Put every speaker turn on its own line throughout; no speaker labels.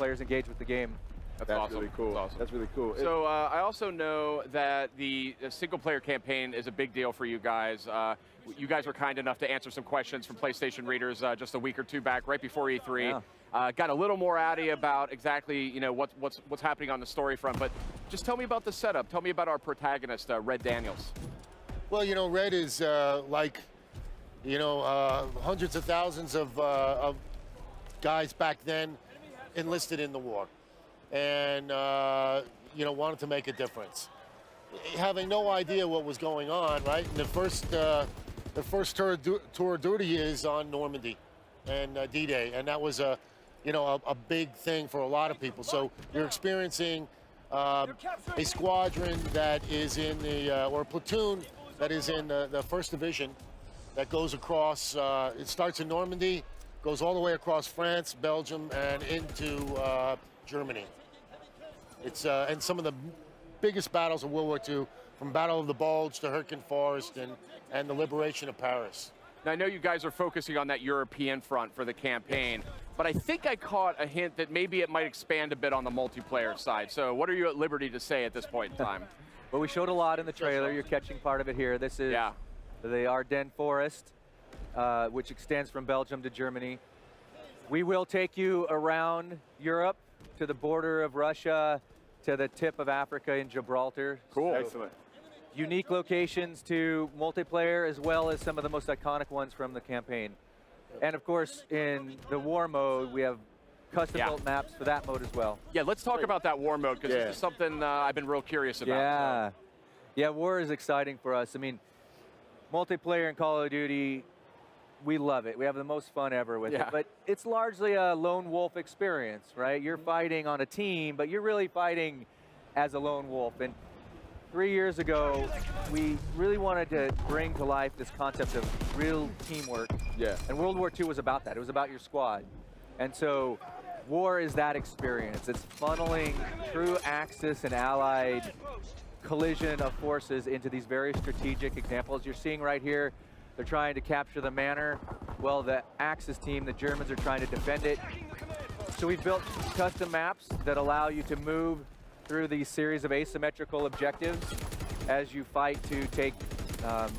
players engage with the game.
That's
awesome.
Really cool.
That's awesome.
That's really cool.
So I also know that the single-player campaign is a big deal for you guys. You guys were kind enough to answer some questions from PlayStation readers just a week or two back, right before E3. Yeah. Got a little more out of you about exactly what's happening on the story front. But just tell me about the setup. Tell me about our protagonist, Red Daniels.
Well, you know, Red is like, you know, hundreds of thousands of guys back then enlisted in the war. And, you know, wanted to make a difference. Having no idea what was going on, right? And the first tour of duty is on Normandy and D-Day, and that was a big thing for a lot of people. So you're experiencing a squadron that is in the, or a platoon that is in the 1st Division that goes across, it starts in Normandy, goes all the way across France, Belgium, and into Germany. It's and some of the biggest battles of World War II, from Battle of the Bulge to Hürtgen Forest and the liberation of Paris.
Now, I know you guys are focusing on that European front for the campaign, but I think I caught a hint that maybe it might expand a bit on the multiplayer side. So what are you at liberty to say at this point in time?
Well, we showed a lot in the trailer. You're catching part of it here. This is the Ardennes Forest, which extends from Belgium to Germany. We will take you around Europe to the border of Russia, to the tip of Africa in Gibraltar.
Cool.
So,
excellent.
Unique locations to multiplayer, as well as some of the most iconic ones from the campaign. And of course, in the war mode, we have custom-built maps for that mode as well.
Yeah, let's talk about that war mode, because this is something I've been real curious about.
Yeah.
So.
Yeah, war is exciting for us. I mean, multiplayer in Call of Duty, we love it. We have the most fun ever with it. But it's largely a lone wolf experience, right? You're fighting on a team, but you're really fighting as a lone wolf. And 3 years ago, we really wanted to bring to life this concept of real teamwork.
Yeah.
And World War II was about that. It was about your squad. And so war is that experience. It's funneling true Axis and Allied collision of forces into these very strategic examples. You're seeing right here, they're trying to capture the manor. Well, the Axis team, the Germans, are trying to defend it. So we've built custom maps that allow you to move through these series of asymmetrical objectives as you fight to take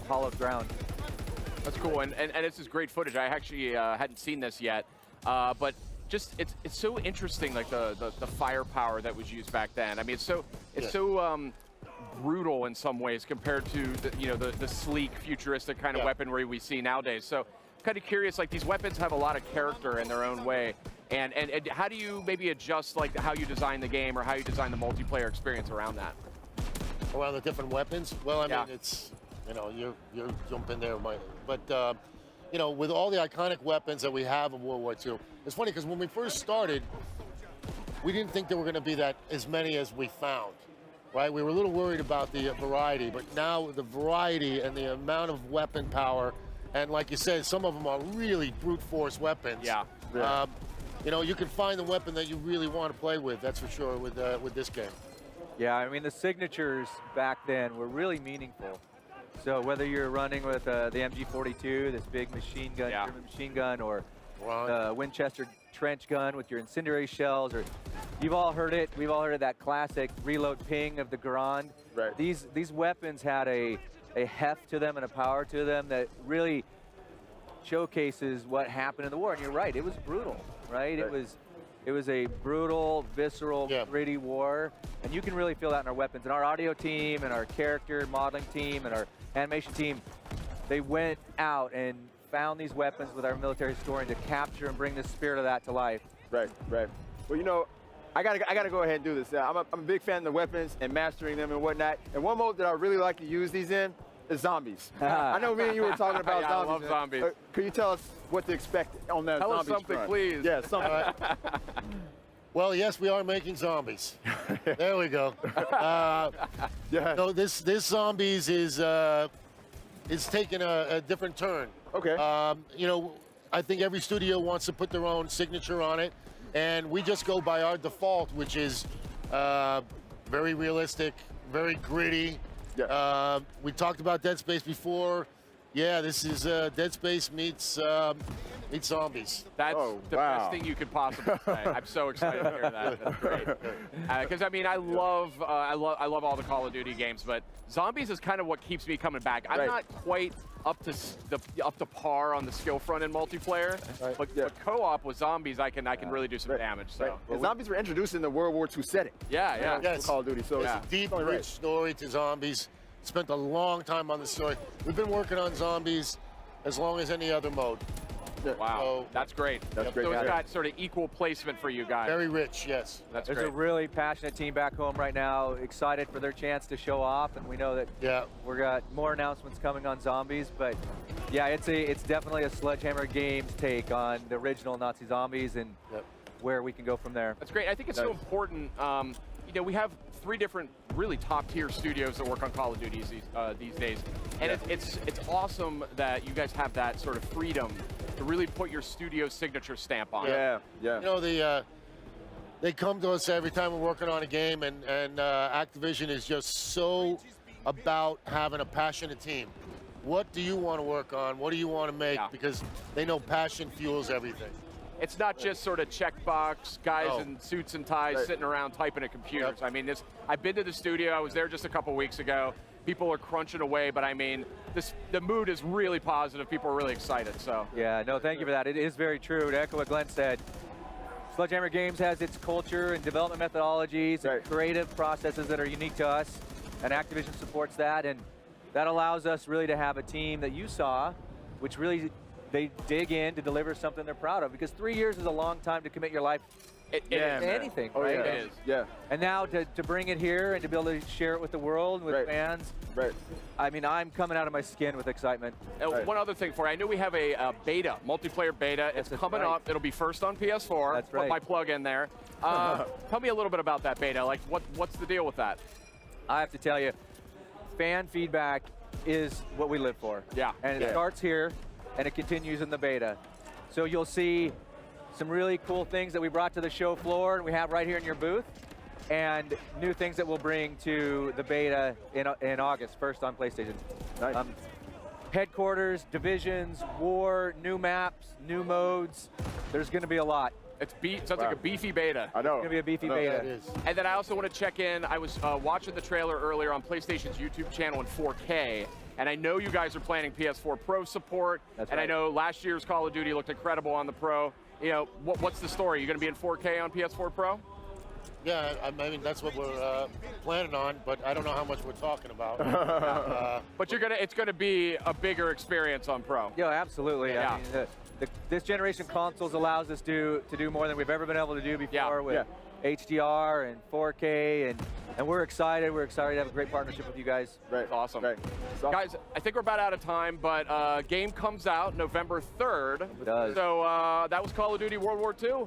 hollowed ground.
That's cool, and this is great footage. I actually hadn't seen this yet, but just it's so interesting, like the firepower that was used back then. I mean, it's so brutal in some ways compared to the sleek, futuristic kind of weaponry we see nowadays. So, kind of curious, like these weapons have a lot of character in their own way, and how do you maybe adjust like how you design the game or how you design the multiplayer experience around that?
Around the different weapons? Well, I mean, it's, you know, you're jumping there, but you know, with all the iconic weapons that we have in World War II, it's funny because when we first started, we didn't think there were going to be as many as we found. Right, we were a little worried about the variety, but now the variety and the amount of weapon power, and like you said, some of them are really brute force weapons.
Yeah.
You know, you can find the weapon that you really want to play with. That's for sure with this game.
Yeah, I mean the signatures back then were really meaningful. So whether you're running with the MG42, this big machine gun, German machine gun, or the Winchester trench gun with your incendiary shells, or you've all heard it. We've all heard of that classic reload ping of the Garand.
Right.
These weapons had a heft to them and a power to them that really showcases what happened in the war. And you're right, it was brutal, right? It was a brutal, visceral, gritty war, and you can really feel that in our weapons. And our audio team, and our character modeling team, and our animation team, they went out and found these weapons with our military historian to capture and bring the spirit of that to life.
Right, right. Well, you know, I gotta go ahead and do this. I'm a big fan of the weapons and mastering them and whatnot. And one mode that I really like to use these in is zombies. I know me and you were talking about zombies.
I love zombies.
Could you tell us what to expect on that
Tell
zombies
us something,
front?
please.
Yeah, something.
Well, yes, we are making zombies. There we go. No, this zombies is taking a different turn.
Okay.
You know, I think every studio wants to put their own signature on it, and we just go by our default, which is very realistic, very gritty.
Yeah.
We talked about Dead Space before. Yeah, this is Dead Space meets Meet zombies.
That's the
wow.
best thing you could possibly say. I'm so excited to hear that. That's great. Because I mean, I love all the Call of Duty games, but zombies is kind of what keeps me coming back. I'm not quite up to par on the skill front in multiplayer, but co-op with zombies, I can really do some damage. So
And zombies were introduced in the World War II setting.
yeah.
Yes.
Call of Duty. So
Yeah.
it's
Deep,
only
rich story to zombies. Spent a long time on the story. We've been working on zombies as long as any other mode.
Wow,
So,
that's great.
That's great.
So it's
Yeah.
got sort of equal placement for you guys.
very rich, yes.
That's
There's
great.
a really passionate team back home right now, excited for their chance to show off, and we know that
Yeah.
we've got more announcements coming on zombies. But yeah, it's definitely a Sledgehammer Games take on the original Nazi zombies and where we can go from there.
That's great. I think it's so important. You know, we have 3 different really top-tier studios that work on Call of Duty these days, and it's awesome that you guys have that sort of freedom to really put your studio signature stamp on it.
Yeah.
You know, they come to us every time we're working on a game, and Activision is just so about having a passionate team. What do you want to work on? What do you want to make?
Yeah.
Because they know passion fuels everything.
It's not just sort of checkbox guys
No.
in suits and ties sitting around typing at computers. I mean, I've been to the studio. I was there just a couple weeks ago. People are crunching away, but I mean, the mood is really positive. People are really excited. So
Yeah, no, thank you for that. It is very true. To echo what Glenn said, Sledgehammer Games has its culture and development methodologies and creative processes that are unique to us, and Activision supports that, and that allows us really to have a team that you saw, which really they dig in to deliver something they're proud of, because 3 years is a long time to commit your life
it
to
is.
anything,
Oh,
right?
yeah.
It is.
Yeah.
And now to bring it here and to be able to share it with the world, with fans,
Right.
I mean, I'm coming out of my skin with excitement.
One other thing for you. I know we have a beta, multiplayer beta. It's
that's
coming
right.
up. It'll be first on PS4.
That's
Put
right.
my plug in there. Tell me a little bit about that beta. Like, what's the deal with that?
I have to tell you, fan feedback is what we live for.
Yeah.
And it starts here, and it continues in the beta. So you'll see some really cool things that we brought to the show floor and we have right here in your booth, and new things that we'll bring to the beta in August, first on PlayStation.
Nice.
Headquarters, divisions, war, new maps, new modes. There's going to be a lot.
Sounds like a beefy beta.
I know.
It's going to be a beefy
I know.
beta.
That is.
And then I also want to check in. I was watching the trailer earlier on PlayStation's YouTube channel in 4K, and I know you guys are planning PS4 Pro support.
That's
and
right.
I know last year's Call of Duty looked incredible on the Pro. You know, what's the story? You're going to be in 4K on PS4 Pro?
Yeah, I mean, that's what we're planning on, but I don't know how much we're talking about.
But it's going to be a bigger experience on Pro.
Yeah, absolutely.
Yeah.
I mean, this generation consoles allows us to do more than we've ever been able to do before with HDR and 4K, and we're excited. We're excited to have a great partnership with you guys.
Right.
It's awesome.
Right. It's awesome.
Guys, I think we're about out of time, but game comes out November 3rd.
It does.
So that was Call of Duty World War II.